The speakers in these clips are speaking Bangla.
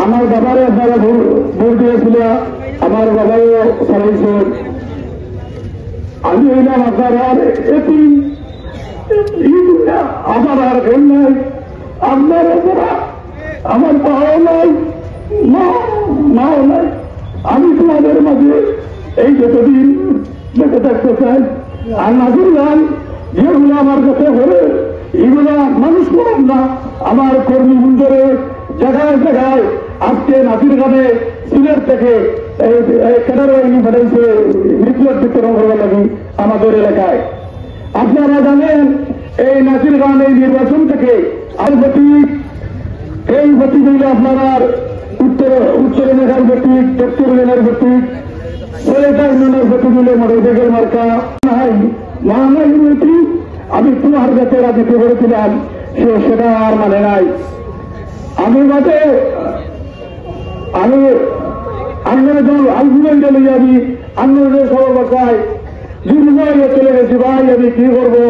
আমার বাবারে আপনারা ভোট দিয়েছিল, আমার বাবাও চালাইছেন। আমি হইলাম আপনার আর আমার আর ঘর নাই, আপনার আমার বাবাও নাই, মাও নাই। আমি তোমাদের মাঝে এই যতদিন বেঁচে থাকতে চাই। আর নাজির গান যেগুলো আমার কাছে হলে এগুলা মানুষ করেন না। আমার কর্মী বন্ধুরে জায়গায় জায়গায় আজকে নাজির গানে সিলেট থেকে ক্যাডার বাহিনী পাঠাইছে লিফলেট বিতরণ করার লাগি আমাদের এলাকায়। আপনারা জানেন এই নাজির গান এই নির্বাচন থেকে আর প্রতীক, এই প্রতীক হইল আপনার উত্তর এলাকার প্রতীক, দক্ষিণ এলাকার প্রতীক, সেটার মনের প্রতীক হইল মোটরসাইকেল মার্কা নাই মহানাই প্রতীক। আমি তোমার কাছে রাজিত করেছিলাম, সেটা আর মানে নাই। আমি মাঝে আমি আন্দোলন আন্দোলনটা নিয়ে আমি আন্দোলনের সবার বাসায় দুর্গায় চলে গেছি। ভাই আমি কি করবো,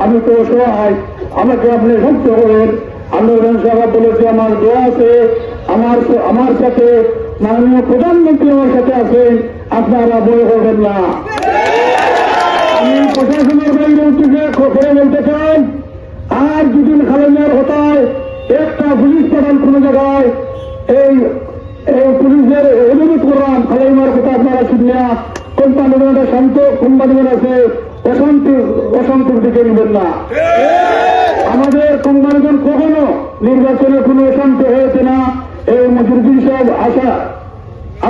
আমি তো অসহায়, আমাকে আপনি সহ্য করেন। আন্দোলন সভা বলেছে আমার দোয়া আছে, আমার সাথে মাননীয় প্রধানমন্ত্রী আমার সাথে আছেন, আপনারা বই করবেন না। আমি প্রশাসনের বাইরে থেকে করে বলতে চাই, আর দুদিন খালেদার হতায় একটা পুলিশ পাঠান কোন জায়গায় এই পুলিশের অনুরোধ করলাম, খালাইমার কথা আপনারা শুনিয়া কোম্পানিগণ শান্ত কোম্পানিগণ আছে, অশান্তির দিকে নেবেন না। আমাদের কোম্পানিগণ কখনো নির্বাচনে কোনো অশান্ত হয়েছে না। এই মজুরদিন সব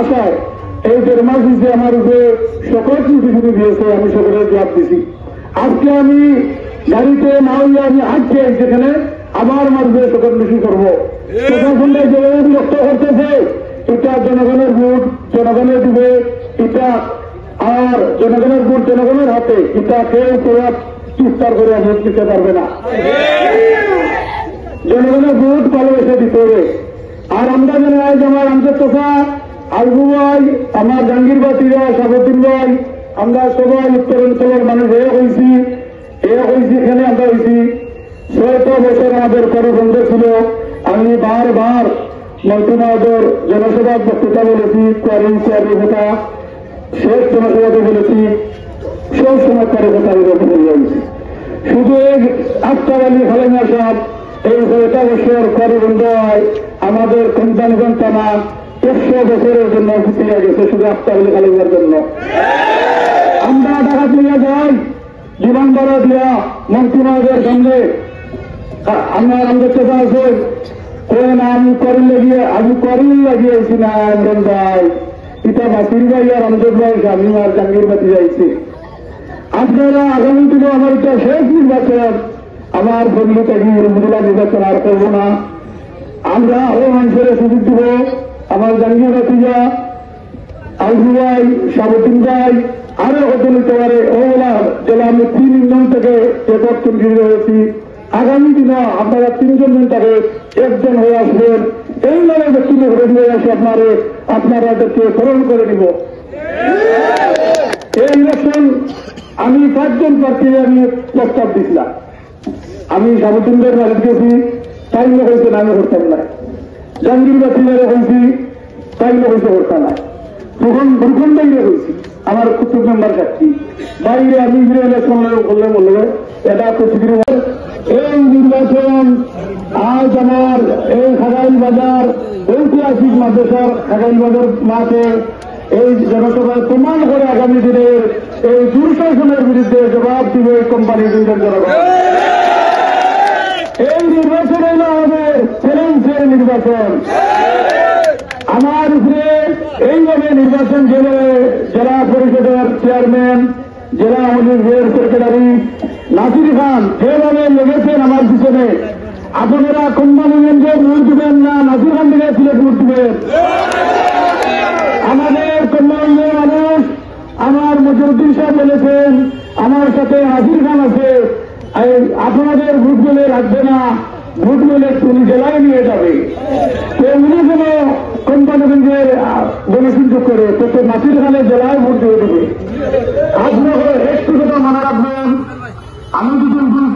আশায় এই দেড় মাস দিচ্ছে আমার উপরে সকল চিঠি দিয়েছে, আমি সকলের জবাব দিছি। আজকে আমি গাড়িতে না হইলে আমি হাঁটছি যেখানে আবার মারবে সকল বেশি করবো। প্রশাসনটা যেভাবে বিরক্ত করতেছে, এটা জনগণের ভোট জনগণের দিবে, এটা আর জনগণের ভোট জনগণের হাতে, এটা কেউ চিৎকার করে ভোট দিতে পারবে না। জনগণের ভোট ভালোবেসে দিতে হবে। আর আমরা যেন আজ আমার আন্তর্জাতিক আলবু ভাই, আমার জাহাঙ্গীর বাতিরা, শাহাবুদ্দিন ভাই, আমরা সবাই উত্তরাঞ্চলের মানুষ হয়েছি এখানে আমরা হয়েছি। ৬টা বছর আমাদের কারো বন্ধ ছিল। আমি বারবার মন্ত্রী মহোদয়ের জনসভার বক্তৃতা বলেছি, কোয়ারি কথা শেষ জনসভাতে বলেছি, সব সময় কারো কথা আমি বলতে বলেছি। শুধু এই আফতার আলী খালেদা সাহেব এই ৬টা বছর কারো বন্ধ হয়, আমাদের কোম্পানিগঞ্জ থানা ১০০ বছরের জন্য ফিরে গেছে শুধু আফতার আলী খালেদার জন্য। আমরা টাকা তুলে যাই জীবন বড় দিয়া মন্ত্রী মহোদয়ের সঙ্গে আমার আন্দোলন আছে, আমি করিল লাগিয়েছি না ইমরান ভাই, এটা বাসির ভাই আর আমজদ ভাই স্বামী আর জাহাঙ্গীর বাতি যাইছে। আপনারা আগামী দিনে আমার এটা শেষ নির্বাচন, আমার বন্ধু থাকি উপজেলা নির্বাচন আর করবো না। আমরা আরো মানুষের সুযোগ দিব। আমার জাহাঙ্গীর বাতিজা, আলু ভাই, শাহাবুদ্দিন ভাই আরো কত নিতে পারে, ওগুলা জেলা আমি ৩ ইউনিয়ন থেকে একক তৈরি হয়েছি। আগামী দিনে আপনারা ৩জন থেকে একজন হয়ে আসবেন। এইভাবে ব্যক্তিগত হয়ে আসে আপনারা এদেরকে স্মরণ করে দিব। এই ইলেকশন আমি ৫জন প্রার্থী আমি প্রস্তাব দিছিলাম। আমি শাহাবুদ্দিনদের বাড়িতে গেছি, তাই লোক হয়েছে আমি করতাম না। জাহাঙ্গীর বাতিজারে হয়েছি, তাই লোক হয়েছে করতাম না। তখন ভূখণ্ড বাইরে হয়েছি, আমার কুতুব মেম্বার সাক্ষী বাইরে আমি ইলেকশন করলে বলবে এটা পৃথিবীর। এই নির্বাচন আজ আমার এই খাগাইল বাজার ঐতিহাসিক মাদ্রাসার খাগাইল বাজার মাঠে এই জনসভায় প্রমাণ করে আগামী দিনের এই দুঃশাসনের বিরুদ্ধে জবাব দিবে এই কোম্পানির জনগণ। এই নির্বাচন হইল আমাদের চ্যালেঞ্জের নির্বাচন। আমার উপরে এইভাবে নির্বাচন যেভাবে জেলা পরিষদের চেয়ারম্যান, জেলা আওয়ামী লীগের সেক্রেটারি নাসির খান যেভাবে লেগেছেন আমার পিছনে, আপনারা কোম্পানিগঞ্জে ভোট দিবেন না, নাসির খান থেকে ছিল ভোট দিবেন। আমাদের কোম্পানিগঞ্জের মানুষ, আমার মজুরুদ্দিন সাহেব বলেছেন আমার সাথে নাসির খান আছে, আপনাদের ভোট বলে রাখবে না, ভোট বলে উনি জেলায় নিয়ে যাবে। উনি কোন কোম্পানিগঞ্জের গণসংযোগ করে তো নাসির খানের জেলায় ভোট দিয়ে দেবে। আপনাদের একটু কথা মনে রাখবেন, আমি যদি ভুল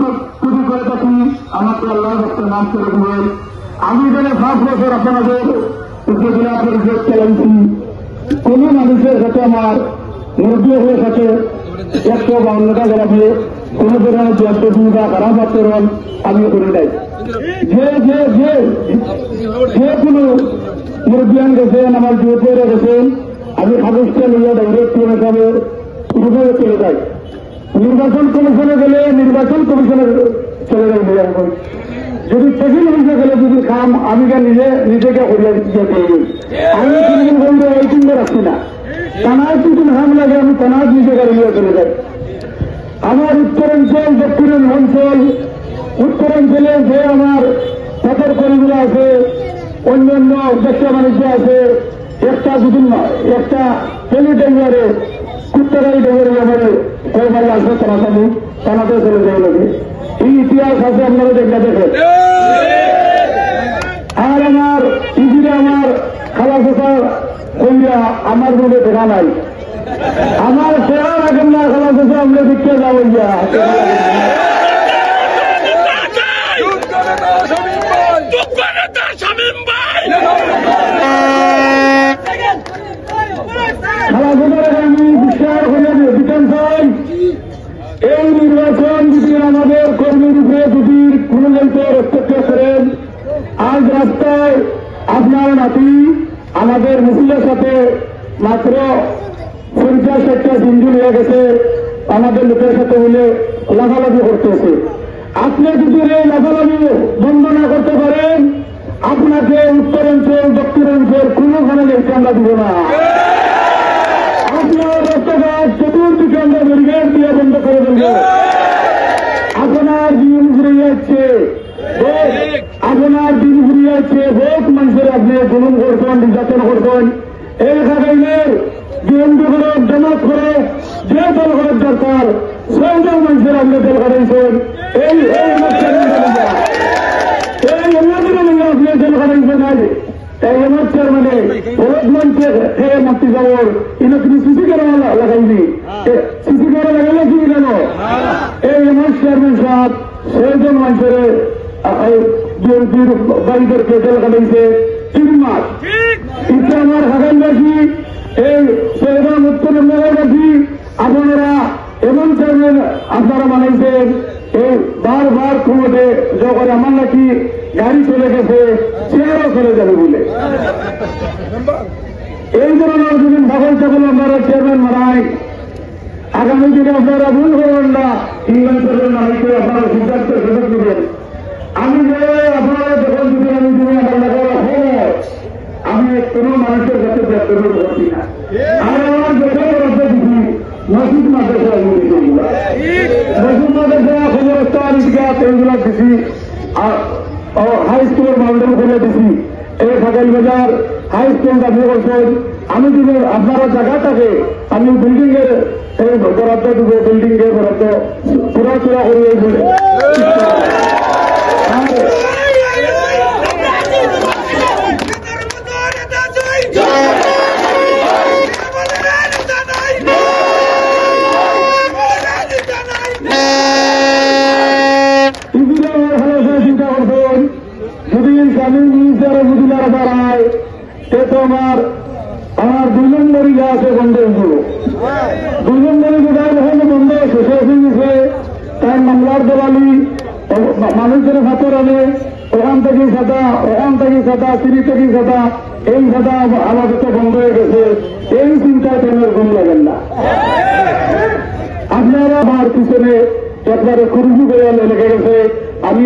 করে থাকি আমাকে আল্লাহ নাম করে দেবেন। আমি এখানে 5 বছর আপনাদের উপজেলা পরিষদ চালাইছি, কোন মানুষের সাথে আমার মুরব্বীদের সাথে 152টা গ্রামে কোন ধরনের জব্দী বা খারাপ আচরণ আমি করি নাই। যে কোনো মুরব্বিয়ান গেছেন, আমার যুবকেরা গেছেন, আমি কাগজটা নিয়ে ডাইরেক্ট হিসাবে উপরে চলে যাই। নির্বাচন কমিশনে গেলে নির্বাচন কমিশনে চলে যাই। যদি চেকিং হইতে গেলে যদি কাম আমি নিজেকে করিয়া দিতে আমি কিন্তু বলবো এই চিন্তা রাখছি না। তানার যদি হাম লাগে আমি তানার নিজেকে রিয়া চলে যাই। আমার উত্তরাঞ্চল, দক্ষিণ অঞ্চল, উত্তরাঞ্চলে যে আমার পথের করিগুলো আছে, অন্যান্য ব্যবসা বাণিজ্য আছে, একটা দুদিন নয়, একটা টেলি ডেঙ্গারে কুত্তারাই ডেঙ্গারে আমার কয়বার আসবে তানাতে চলে যাই লাগে। এই ইতিহাস আছে, আপনারা দেখলে দেখেন। আর আমার ইজিরে আমার খালা খোসা কইরা আমার মনে দেখা নাই। আমার সেরা রাখেন না খালা খোসা, আমরা শিক্ষা যাবো ইয়া আমি বিশ্বাস করে দিতেন চাই। এই নির্বাচন যদি আমাদের কর্মীর উপরে যদি কোন হস্তক্ষেপ করেন, আজ রাস্তায় আপনার নাতি আমাদের মিছিলের সাথে মাত্র 50-60টা সিঞ্জুর হয়ে গেছে, আমাদের লোকের সাথে মিলে লাফালাফি করতেছে। আপনি যদি এই লাফালাফি বন্ধ না করতে পারেন, আপনাকে উত্তরাঞ্চল দক্ষিণাঞ্চল কোনোখানে দেখতে আমরা দিব না। আপনার রাস্তাঘাট চতুর্দিকে আমরা ব্যারিকেড দিয়ে বন্ধ করে দেব। আপনার দিন ঘুরে যাচ্ছে, আপনার দিন ঘুরে যাচ্ছে, বহুত মানুষের আপনি জুলুম করছেন, নির্যাতন করছেন। এই খাগাইলের বিএনপি করে জামাত করে যে দল করার দরকার সেই দল মানুষের আপনি দল করাইছেন। এই আপনি দল করাইছেন। এই আমার চেয়ারম্যানে বহুত মানুষে খেয়ে মাতৃ যাওয়ার এটা তুমি সিসি ক্যামেরা লাগাইনি, সিসি ক্যামেরা লাগাইলে কি কেন? এই আমার চেয়ারম্যান সাহেব সেইজন মানুষের বিএনপির বাড়িদেরকে জেল কাটাইছে 3 মাস। এটা আমার হাগাইবাসী, এই সেরা উত্তর নগরবাসী, আপনারা এমন চেয়ারম্যান আপনারা বানাইছেন। এই বারবার ক্ষমতে যখন আমার নাকি গাড়ি চলে গেছে, চেয়ারও চলে যাবে বলে এই ধরনের যদি ভাগল ছাগল আপনারা চেয়ারম্যান মারায়, আগামী দিনে আপনারা ভুল করবেন না। ইংল্যান্ড করবেন না, হয়তো আপনারা সিদ্ধান্ত সুযোগ দেবেন। আমি আপনারা যখন যদি আমি দিনে আমি কোন মানুষের কাছে ব্যক্তিগত করছি না। আর আমার যখন রাস্তা দিচ্ছি মসজিদ মাদ্রাসা আমি দিচ্ছি, মসজিদ মাদ্রাসা খবরস্থান ইতিহাস এইগুলো দিচ্ছি, হাই স্কুলের বাউন্ডারি করে দিচ্ছি। এই ফাঁকাইল বাজার হাই স্কুল আপনি করছেন, আমি যদি আপনারা জায়গাটাকে আমি বিল্ডিং এর বরাদ্দ দিব, বিল্ডিং এর বরাদ্দ পুরা চূড়া করে চিন্তা করছেন। যদি স্বামী নিজের বুঝিলার দাঁড়ায় তো আমার 2 নম্বরই যা আছে বন্ধ হয়েছিল। 2 নম্বরই বোঝায় যখন বন্ধ শেষ হয়ে গেছে, তার মামলার দেওয়ালি মানুষের হাতের আনে, ওখান থেকে সাদা সিঁড়ি থেকে সাদা, এই সাদা আমাদের তো বন্ধ হয়ে গেছে। এই চিন্তায় তোমার ঘুম লাগেন না। আপনারা আমার পিছনে একবারে খুরুজু করে লেগে গেছে। আমি